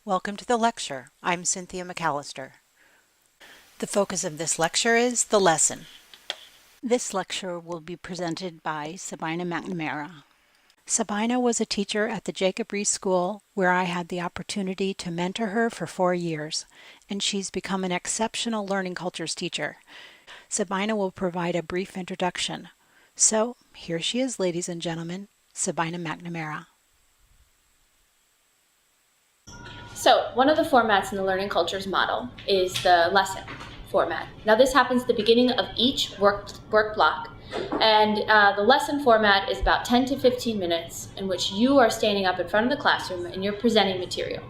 Welcome to the lecture. I'm Cynthia McAllister. The focus of this lecture is the lesson. This lecture will be presented by Sabina McNamara. Sabina was a teacher at the Jacob Riis School where I had the opportunity to mentor her for 4 years, and she's become an exceptional learning cultures teacher. Sabina will provide a brief introduction. So, here she is, ladies and gentlemen, Sabina McNamara. So one of the formats in the learning cultures model is the lesson format. Now this happens at the beginning of each work block, and the lesson format is about 10 to 15 minutes in which you are standing up in front of the classroom and you're presenting material.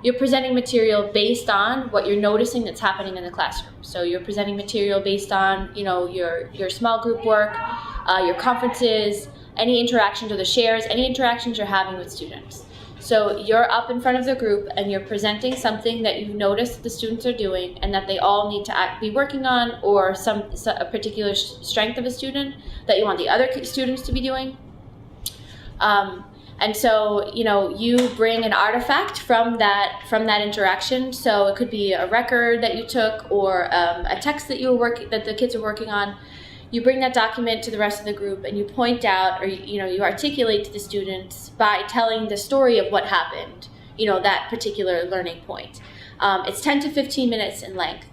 You're presenting material based on what you're noticing that's happening in the classroom. So you're presenting material based on, your small group work, your conferences, any interactions or the shares, any interactions you're having with students. So you're up in front of the group and you're presenting something that you've noticed the students are doing and that they all need to be working on, or a particular strength of a student that you want the other students to be doing. And so, you bring an artifact from that interaction. So it could be a record that you took, or a text that that the kids are working on. You bring that document to the rest of the group and you point out, or you articulate to the students by telling the story of what happened, that particular learning point. It's 10 to 15 minutes in length.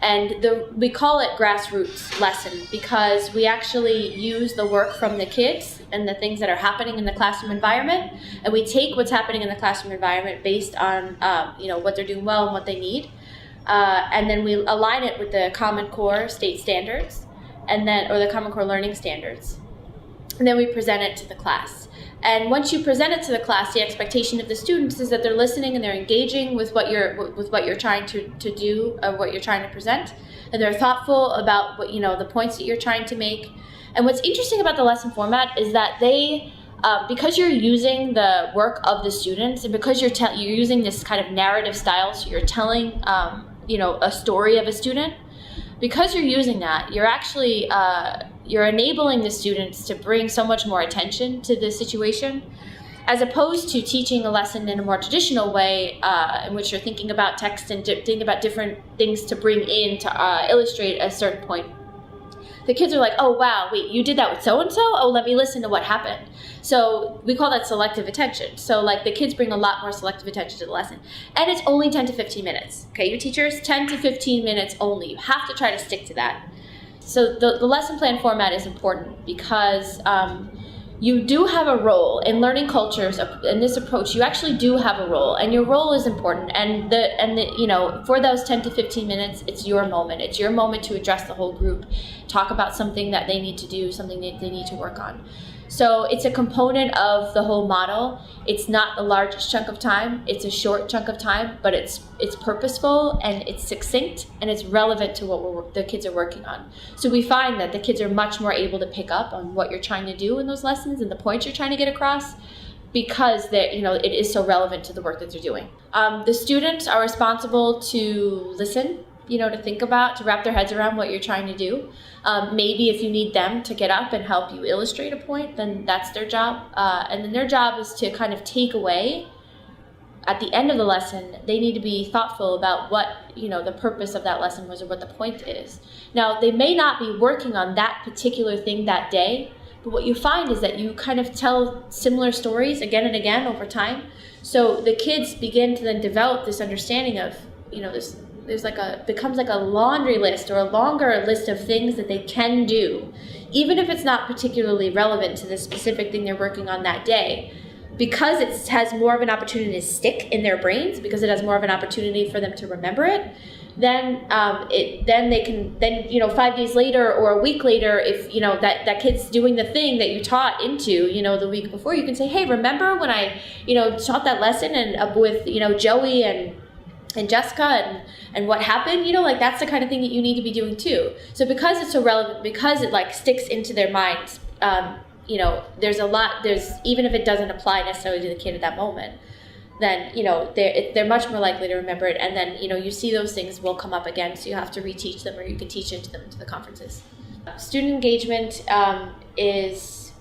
And we call it grassroots lesson because we actually use the work from the kids and the things that are happening in the classroom environment, and we take what's happening in the classroom environment based on what they're doing well and what they need, and then we align it with the Common Core state standards, or the Common Core learning standards, and then we present it to the class. And once you present it to the class, the expectation of the students is that they're listening and they're engaging with what you're trying to do, or what you're trying to present, and they're thoughtful about what the points that you're trying to make. And what's interesting about the lesson format is that they, because you're using the work of the students, and because you're using this kind of narrative style, so you're telling a story of a student. Because you're using that, you're actually you're enabling the students to bring so much more attention to the situation, as opposed to teaching a lesson in a more traditional way, in which you're thinking about text and thinking about different things to bring in to illustrate a certain point. The kids are like, oh wow, wait, you did that with so-and-so? Oh, let me listen to what happened. So we call that selective attention. So the kids bring a lot more selective attention to the lesson. And it's only 10 to 15 minutes. Okay, you teachers, 10 to 15 minutes only. You have to try to stick to that. So the lesson plan format is important because you do have a role in learning cultures. In this approach, you actually do have a role, and your role is important. And for those 10 to 15 minutes, it's your moment. It's your moment to address the whole group, talk about something that they need to do, something that they need to work on. So it's a component of the whole model. It's not the largest chunk of time. It's a short chunk of time, but it's purposeful and it's succinct and it's relevant to what the kids are working on. So we find that the kids are much more able to pick up on what you're trying to do in those lessons and the points you're trying to get across, because it is so relevant to the work that they're doing. The students are responsible to listen, to think about, to wrap their heads around what you're trying to do. Maybe if you need them to get up and help you illustrate a point, then that's their job. And then their job is to kind of take away, at the end of the lesson, they need to be thoughtful about what, the purpose of that lesson was, or what the point is. Now, they may not be working on that particular thing that day, but what you find is that you kind of tell similar stories again and again over time. So the kids begin to then develop this understanding of, becomes like a laundry list or a longer list of things that they can do, even if it's not particularly relevant to the specific thing they're working on that day, because it has more of an opportunity to stick in their brains, because it has more of an opportunity for them to remember it. Then they can 5 days later or a week later, if that kid's doing the thing that you taught into the week before, you can say, hey, remember when I taught that lesson and with Joey and Jessica and what happened, that's the kind of thing that you need to be doing too. So because it's so relevant, because it sticks into their minds, there's even if it doesn't apply necessarily to the kid at that moment, then they're much more likely to remember it, and then you see those things will come up again, so you have to reteach them, or you can teach into them to the conferences. Student engagement is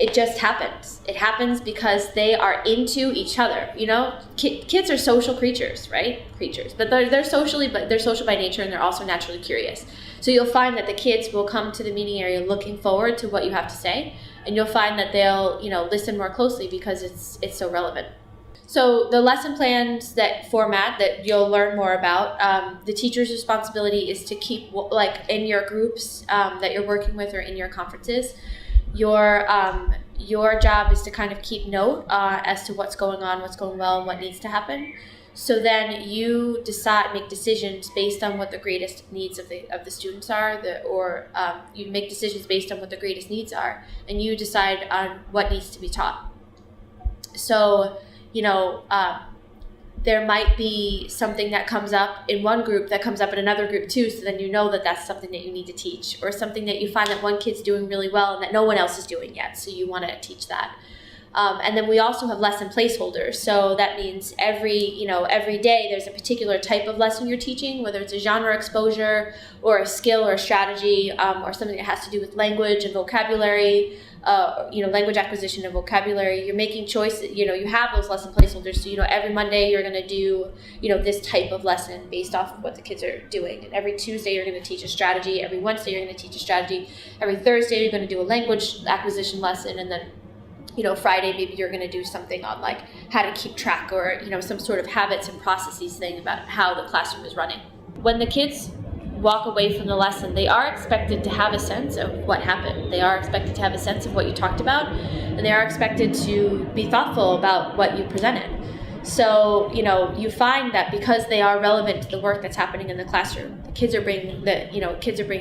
it just happens. It happens because they are into each other. You know, kids are social creatures, right? But they're social by nature, and they're also naturally curious. So you'll find that the kids will come to the meeting area looking forward to what you have to say, and you'll find that they'll, listen more closely because it's so relevant. So the lesson plans, that format that you'll learn more about, the teacher's responsibility is to keep, like in your groups that you're working with or in your conferences, your job is to kind of keep note as to what's going on, what's going well, and what needs to happen. So then you make decisions based on what the greatest needs of the students are, you make decisions based on what the greatest needs are, and you decide on what needs to be taught. So, there might be something that comes up in one group that comes up in another group too, so then you know that that's something that you need to teach, or something that you find that one kid's doing really well and that no one else is doing yet, so you want to teach that. And then we also have lesson placeholders. So that means every day there's a particular type of lesson you're teaching, whether it's a genre exposure or a skill or a strategy, or something that has to do with language and vocabulary, language acquisition and vocabulary. You're making choices, you have those lesson placeholders. So, every Monday you're going to do, this type of lesson based off of what the kids are doing. And every Tuesday you're going to teach a strategy. Every Wednesday you're going to teach a strategy. Every Thursday you're going to do a language acquisition lesson. And then Friday, maybe you're going to do something on like how to keep track, or, some sort of habits and processes thing about how the classroom is running. When the kids walk away from the lesson, they are expected to have a sense of what happened. They are expected to have a sense of what you talked about, and they are expected to be thoughtful about what you presented. So, you find that because they are relevant to the work that's happening in the classroom, the kids are bringing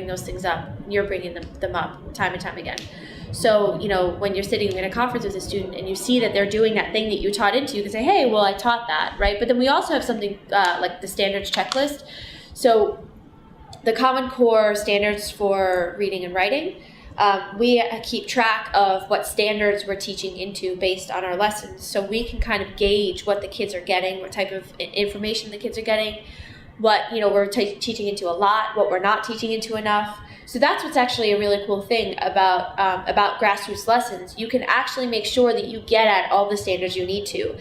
those things up. You're bringing them up time and time again. So, when you're sitting in a conference with a student and you see that they're doing that thing that you taught into, you can say, hey, well, I taught that, right? But then we also have something like the standards checklist. So the Common Core standards for reading and writing, we keep track of what standards we're teaching into based on our lessons. So we can kind of gauge what the kids are getting, what type of information the kids are getting, what we're teaching into a lot, what we're not teaching into enough. So that's what's actually a really cool thing about grassroots lessons. You can actually make sure that you get at all the standards you need to,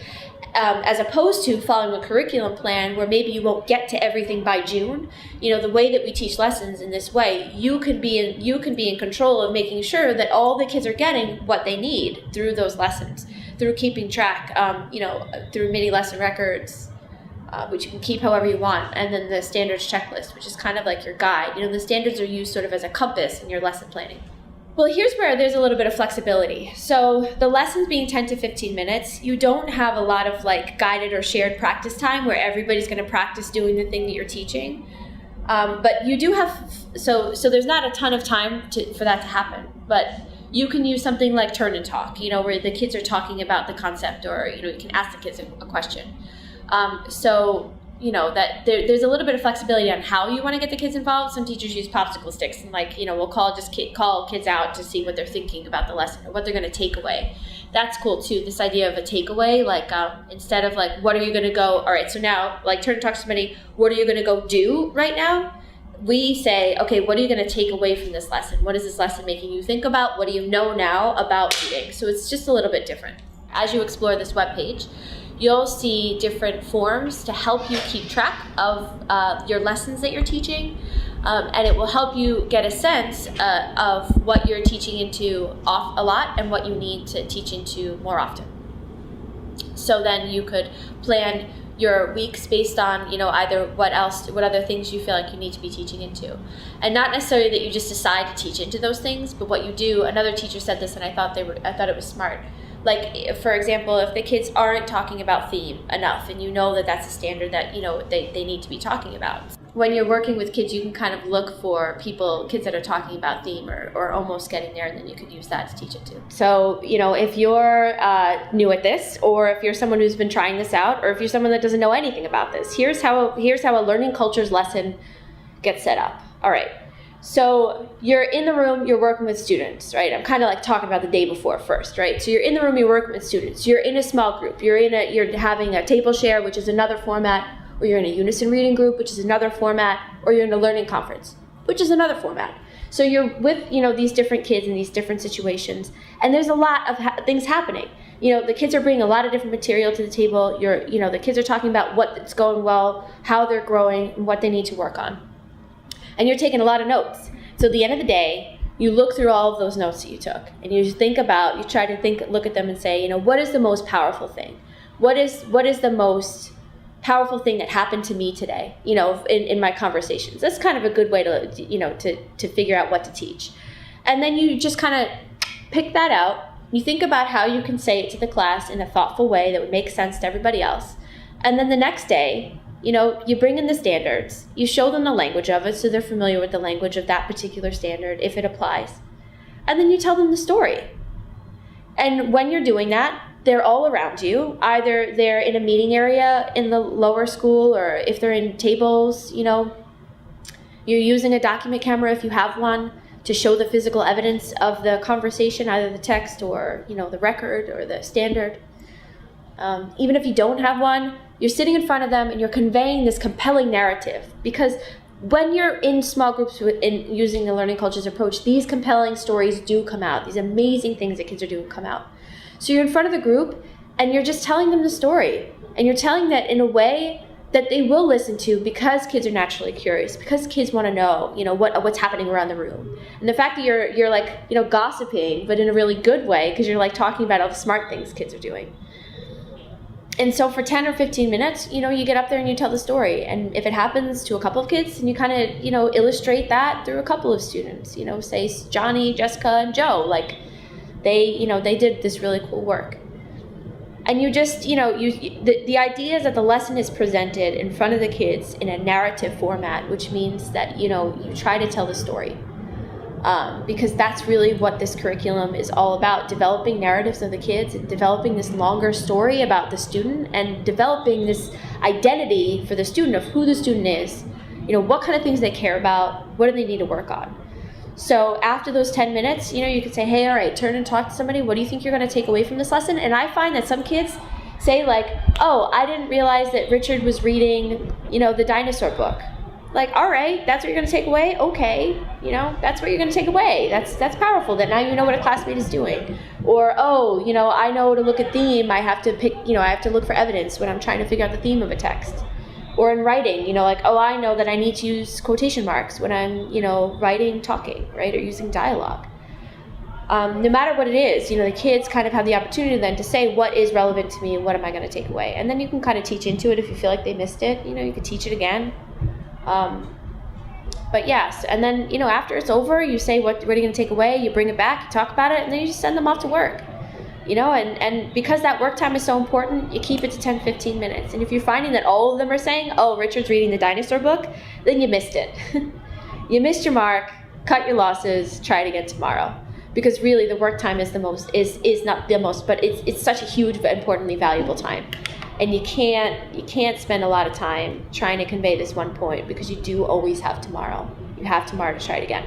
as opposed to following a curriculum plan where maybe you won't get to everything by June. The way that we teach lessons in this way, you can be in control of making sure that all the kids are getting what they need through those lessons, through keeping track, through mini lesson records, which you can keep however you want, and then the standards checklist, which is kind of like your guide. The standards are used sort of as a compass in your lesson planning. Well, here's where there's a little bit of flexibility. So the lessons being 10 to 15 minutes, you don't have a lot of like guided or shared practice time where everybody's going to practice doing the thing that you're teaching. But you do have, so there's not a ton of time for that to happen. But you can use something like turn and talk, where the kids are talking about the concept, or, you can ask the kids a question. That there's a little bit of flexibility on how you want to get the kids involved. Some teachers use popsicle sticks and we'll call kids out to see what they're thinking about the lesson or what they're going to take away. That's cool too. This idea of a takeaway, instead of what are you going to go, all right, so now turn and talk to somebody, what are you going to go do right now? We say, okay, what are you going to take away from this lesson? What is this lesson making you think about? What do you know now about reading? So it's just a little bit different. As you explore this webpage, you'll see different forms to help you keep track of your lessons that you're teaching, and it will help you get a sense of what you're teaching into a lot and what you need to teach into more often. So then you could plan your weeks based on either what other things you feel like you need to be teaching into, and not necessarily that you just decide to teach into those things, but what you do. Another teacher said this, and I thought it was smart. For example, if the kids aren't talking about theme enough, and that that's a standard that they need to be talking about. When you're working with kids, you can kind of look for kids that are talking about theme or almost getting there, and then you could use that to teach it too. So, if you're new at this, or if you're someone who's been trying this out, or if you're someone that doesn't know anything about this, here's how a learning cultures lesson gets set up. All right. So you're in the room, you're working with students, right? I'm kind of talking about the day before first, right? So you're in the room, you're working with students. You're in a small group. You're having a table share, which is another format, or you're in a unison reading group, which is another format, or you're in a learning conference, which is another format. So you're with, these different kids in these different situations, and there's a lot of things happening. The kids are bringing a lot of different material to the table. The kids are talking about what's going well, how they're growing, and what they need to work on. And you're taking a lot of notes. So at the end of the day, you look through all of those notes that you took, and you try to look at them and say, what is the most powerful thing? What is the most powerful thing that happened to me today, in my conversations? That's kind of a good way to figure out what to teach. And then you just kind of pick that out. You think about how you can say it to the class in a thoughtful way that would make sense to everybody else. And then the next day, you bring in the standards, you show them the language of it so they're familiar with the language of that particular standard if it applies. And then you tell them the story. And when you're doing that, they're all around you. Either they're in a meeting area in the lower school, or if they're in tables, you're using a document camera if you have one to show the physical evidence of the conversation, either the text or, the record or the standard. Even if you don't have one, you're sitting in front of them and you're conveying this compelling narrative, because when you're in small groups in using the learning cultures approach, these compelling stories do come out. These amazing things that kids are doing come out. So you're in front of the group and you're just telling them the story, and you're telling that in a way that they will listen to, because kids are naturally curious, because kids want to know, what's happening around the room. And the fact that you're like, gossiping, but in a really good way, because you're like talking about all the smart things kids are doing. And so for 10 or 15 minutes, you get up there and you tell the story. And if it happens to a couple of kids, and you kind of, illustrate that through a couple of students, say Johnny, Jessica, and Joe, like they did this really cool work. And you just, the idea is that the lesson is presented in front of the kids in a narrative format, which means that, you try to tell the story. Because that's really what this curriculum is all about, developing narratives of the kids and developing this longer story about the student and developing this identity for the student of who the student is, what kind of things they care about, what do they need to work on. So after those 10 minutes, you could say, hey, all right, turn and talk to somebody. What do you think you're going to take away from this lesson? And I find that some kids say like, oh, I didn't realize that Richard was reading, the dinosaur book. Like, all right, that's what you're going to take away? Okay, that's what you're going to take away. That's powerful, that now you know what a classmate is doing. Or, oh, I know to look at theme, I have to pick, I have to look for evidence when I'm trying to figure out the theme of a text. Or in writing, like, oh, I know that I need to use quotation marks when I'm, writing, talking, right, or using dialogue. No matter what it is, the kids kind of have the opportunity then to say what is relevant to me and what am I going to take away. And then you can kind of teach into it if you feel like they missed it. You could teach it again. But yes, and then, after it's over, you say, what are you going to take away? You bring it back, you talk about it, and then you just send them off to work. And because that work time is so important, you keep it to 10, 15 minutes. And if you're finding that all of them are saying, oh, Richard's reading the dinosaur book, then you missed it. You missed your mark, cut your losses, try it again tomorrow. Because really the work time is not the most, but it's such a huge but importantly valuable time. And you can't spend a lot of time trying to convey this one point, because you do always have tomorrow. You have tomorrow to try it again.